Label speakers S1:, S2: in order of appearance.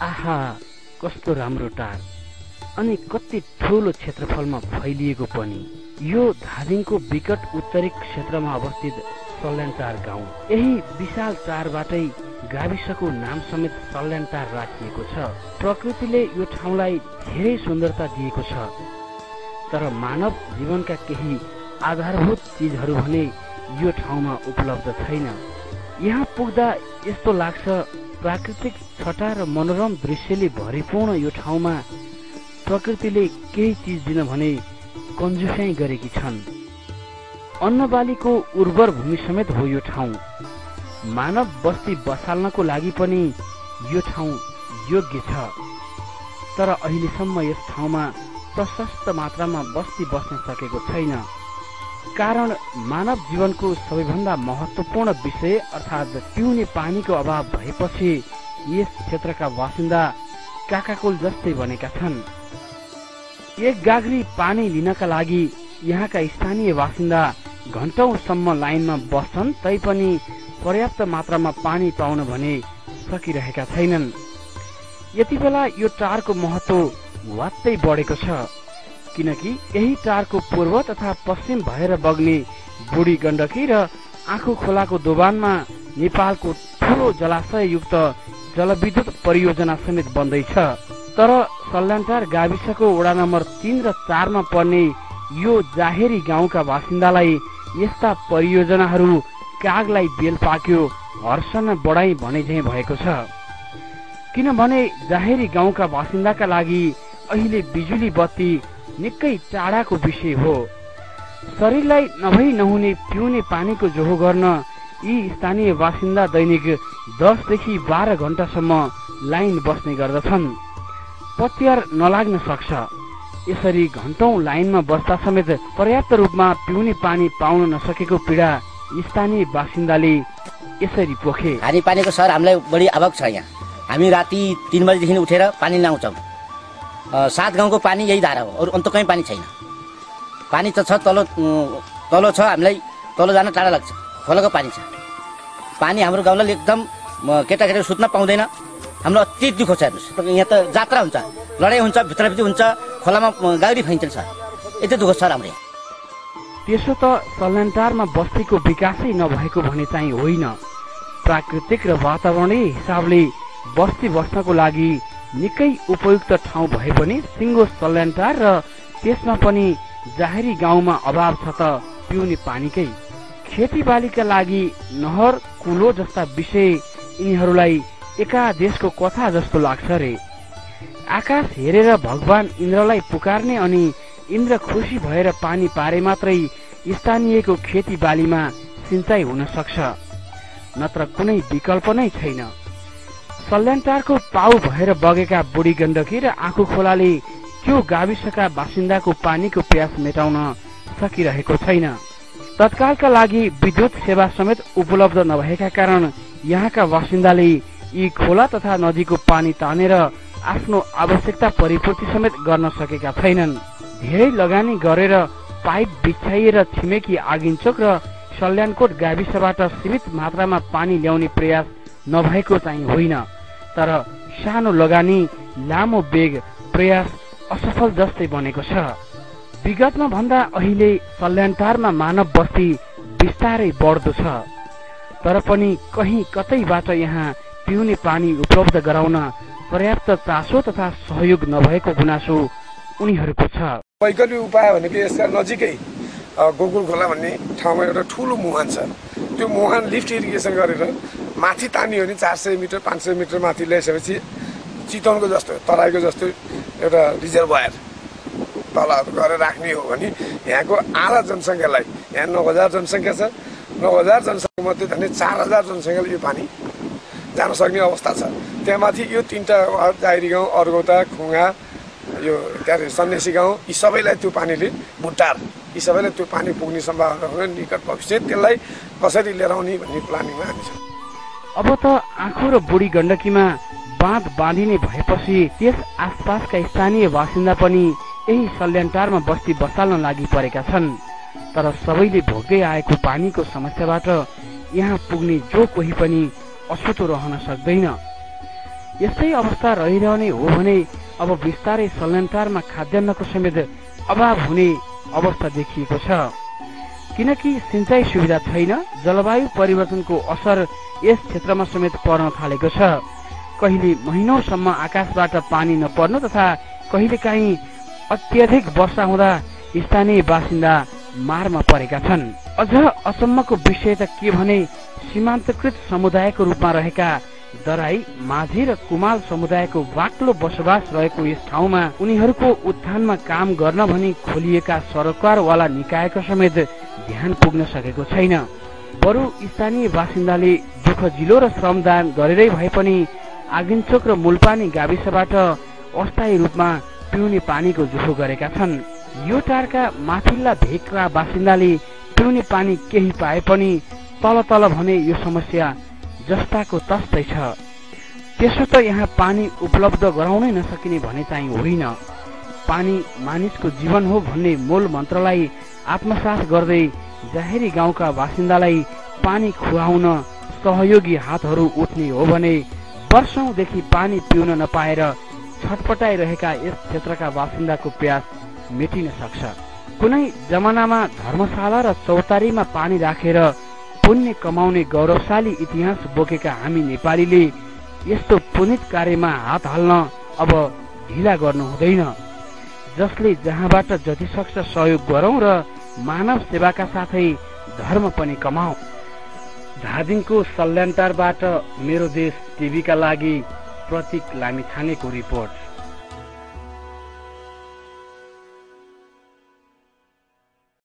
S1: आहा, कस्तो राम्रो टार अनि कति ठूलो क्षेत्रफलमा फैलिएको पनि। यो धादिङको विकट उत्तरी क्षेत्रमा अवस्थित सल्यानटार गाउँ। यही विशाल टारबाटै गाविसको नाम समेत सल्यानटार राखिएको छ। प्रकृतिले यो ठाउँलाई धेरै सुन्दरता दिएको छ, तर मानव जीवनका केही आधारभूत चिजहरू भने यो ठाउँमा उपलब्ध छैन। यहाँ पुग्दा यस्तो लाग्छ प्राकृतिक छटा र मनोरम दृश्यले भरिपूर्ण यो ठाउँमा प्रकृतिले केही चिज दिन भने कन्जुसाइ गरेकी छन्। अन्नबालीको उर्वर भूमि समेत हो यो ठाउँ। मानव बस्ती बसाल्नको लागि पनि यो ठाउँ योग्य छ, तर अहिलेसम्म यस ठाउँमा प्रशस्त मात्रामा बस्ती बस्न सकेको छैन। कारण मानव जीवनको सबैभन्दा महत्त्वपूर्ण विषय अर्थात् पिउने पानीको अभाव भएपछि यस क्षेत्रका बासिन्दा काकाकुल जस्तै बनेका छन्। एक गाग्री पानी लिनका लागि यहाँका स्थानीय बासिन्दा घण्टौंसम्म लाइनमा बस्छन्, तैपनि पर्याप्त मात्रामा पानी पाउन भने सकिरहेका छैनन्। यति बेला यो टारको महत्त्व वात्तै बढेको छ, किनकि यही टारको पूर्व तथा पश्चिम भएर बग्ने बुढी गण्डकी र आँखु खोलाको दोबानमा नेपालको ठूलो जलाशययुक्त जलविद्युत परियोजना समेत बन्दैछ। तर सल्यानटार गाविसको वडा नम्बर 3 र 4 मा पर्ने यो जाहेरी गाउँका बासिन्दालाई यस्ता परियोजनाहरू कागलाई बेल पाक्यो हर्षण बढाई भने झैं भएको छ। किनभने जाहेरी गाउँका बासिन्दाका लागि अहिले बिजुली बत्ती निकै टाढाको विषय हो। शरीरलाई नभई नहुने पिउने पानीको जोहो गर्न यी स्थानीय बासिन्दा दैनिक 10 देखि 12 घण्टासम्म लाइन बस्ने गर्दछन्। पत्यार नलाग्न सक्छ। यसरी घण्टौं लाइनमा बस्दा समेत पर्याप्त रूपमा पिउने पानी पाउन नसकेको पीडा स्थानीय बासिन्दाले यसरी पोखे।
S2: खाने पानीको सर हामीलाई बढी अभाव छ। यहाँ हामी राति 3 बजेदेखि उठेर पानी ल्याउँछौँ। 7 गाउँको पानी यही धारा हो, अरू अन्त कहीँ पानी छैन। पानी त छ, तलो छ, हामीलाई तलो जान टाढा लाग्छ। खोलाको पानी छ। पानी हाम्रो गाउँलाई एकदम केटाकेटी सुत्न पाउँदैन। हाम्रो अति दुःख छ। हेर्नुहोस्, यहाँ त जात्रा हुन्छ, लडाइँ हुन्छ, भित्रभित्र हुन्छ, खोलामा गाडी फाइन्छ सर। यति दुःख छ हाम्रो।
S1: त्यसो त सल्यानटारमा बस्तीको विकासै नभएको भने चाहिँ होइन। प्राकृतिक र वातावरणीय हिसाबले बस्ती बस्नको लागि निकै उपयुक्त ठाउँ भए पनि सिङ्गो सल्यानटार र त्यसमा पनि जाहेरी गाउँमा अभाव छ त पिउने पानीकै। खेतीबालीका लागि नहर कुलो जस्ता विषय यिनीहरूलाई एकादेशको कथा जस्तो लाग्छ रे। आकाश हेरेर भगवान इन्द्रलाई पुकार्ने अनि इन्द्र खुसी भएर पानी पारे मात्रै स्थानीयको खेतीबालीमा सिंचाइ हुन सक्छ, नत्र कुनै विकल्प नै छैन। सल्यानटारको पाउ भएर बगेका बुढी गण्डकी र आँखु खोलाले त्यो गाविसका बासिन्दाको पानीको प्यास मेटाउन सकिरहेको छैन। तत्कालका लागि विद्युत सेवा समेत उपलब्ध नभएका कारण यहाँका बासिन्दाले यी खोला तथा नदीको पानी तानेर आफ्नो आवश्यकता परिपूर्ति समेत गर्न सकेका छैनन्। धेरै लगानी गरेर पाइप बिछाइएर छिमेकी आगिन्चोक र सल्यानकोट गाविसबाट सीमित मात्रामा पानी ल्याउने प्रयास नभएको चाहिँ होइन, तर सानो लगानी लामो वेग प्रयास असफल जस्तै बनेको छ। विगतमा भन्दा अहिले सल्यानटारमा मानव बस्ती बिस्तारै बढ्दो छ, तर पनि कहीँ कतैबाट यहाँ पिउने पानी उपलब्ध गराउन पर्याप्त चासो तथा सहयोग नभएको गुनासो उनीहरूको छ।
S3: वैकल्पिक उपाय भनेको यसका नजिकै गोकुल खोला भन्ने ठाउँमा एउटा ठुलो मुहान छ। त्यो मुहान लिफ्ट इरिगेसन गरेर माथि तानियो भने 400 मिटर 500 मिटर माथि ल्याइसकेपछि चितवनको जस्तो तराईको जस्तो एउटा रिजर्भयर तल गरेर राख्ने हो भने यहाँको आधा जनसङ्ख्यालाई, यहाँ 9000 जनसङ्ख्या छ, 9000 जनसङ्ख्या मध्ये झन् 4000 जनसङ्ख्याले यो पानी जान सक्ने अवस्था छ। त्यहाँमाथि यो 3टा जाहेरी गाउँ, अर्गौता, खुङ्गा, यो के अरे सन्यासी गाउँ, यी सबैलाई त्यो पानीले बुट्टार, यी सबैलाई त्यो पानी पुग्ने सम्भावना हो। निकट भविष्य त्यसलाई कसरी लिएर आउने भन्ने प्लानिङमा हामी छौँ।
S1: अब त आँखु र बुढी गण्डकीमा बाँध बाँधिने भएपछि त्यस आसपासका स्थानीय बासिन्दा पनि यही सल्यानटारमा बस्ती बसाल्न लागि परेका छन्। तर सबैले भोग्दै आएको पानीको समस्याबाट यहाँ पुग्ने जो कोही पनि अछुतो रहन सक्दैन। यस्तै अवस्था रहिरहने हो भने अब बिस्तारै सल्यानटारमा खाद्यान्नको समेत अभाव हुने अवस्था देखिएको छ। किनकि सिंचाई सुविधा छैन, जलवायु परिवर्तनको असर यस क्षेत्रमा समेत पर्न थालेको छ। कहिले महिनौसम्म आकाशबाट पानी नपर्नु तथा कहिलेकाहीँ अत्यधिक वर्षा हुँदा स्थानीय बासिन्दा मारमा परेका छन्। अझ अचम्मको विषय त के भने सीमान्तकृत समुदायको रूपमा रहेका दराई, माझी र कुमाल समुदायको बाक्लो बसोबास रहेको यस ठाउँमा उनीहरूको उत्थानमा काम गर्न भनी खोलिएका सरकारवाला निकायको समेत ध्यान पुग्न सकेको छैन। बरु स्थानीय बासिन्दाले दुःख जिलो र श्रमदान गरेरै भए पनि आगिन्चोक र मूलपानी गाविसबाट अस्थायी रूपमा पिउने पानीको जुफो गरेका छन्। यो टारका माथिल्ला भेगका बासिन्दाले पिउने पानी केही पाए पनि तल तल भने यो समस्या जस्ताको तस्तै छ। त्यसो त यहाँ पानी उपलब्ध गराउनै नसकिने भने चाहिँ होइन। पानी मानिसको जीवन हो भन्ने मूल मन्त्रलाई आत्मसात गर्दै जाहेरी गाउँका बासिन्दालाई पानी खुवाउन सहयोगी हातहरू उठ्ने हो भने वर्षौंदेखि पानी पिउन नपाएर छटपटाइरहेका यस क्षेत्रका बासिन्दाको प्यास मेटिन सक्छ। कुनै जमानामा धर्मशाला र चौतारीमा पानी राखेर पुण्य कमाउने गौरवशाली इतिहास बोकेका हामी नेपालीले यस्तो पुनित कार्यमा हात हाल्न अब ढिला गर्नु हुँदैन। जसले जहाँबाट जति सक्छ सहयोग गरौं र मानव सेवाका साथै धर्म पनि कमाऊ। धादिङको सल्यानटारबाट मेरो देश टिभीका लागि प्रतीक लामिछानेको रिपोर्ट।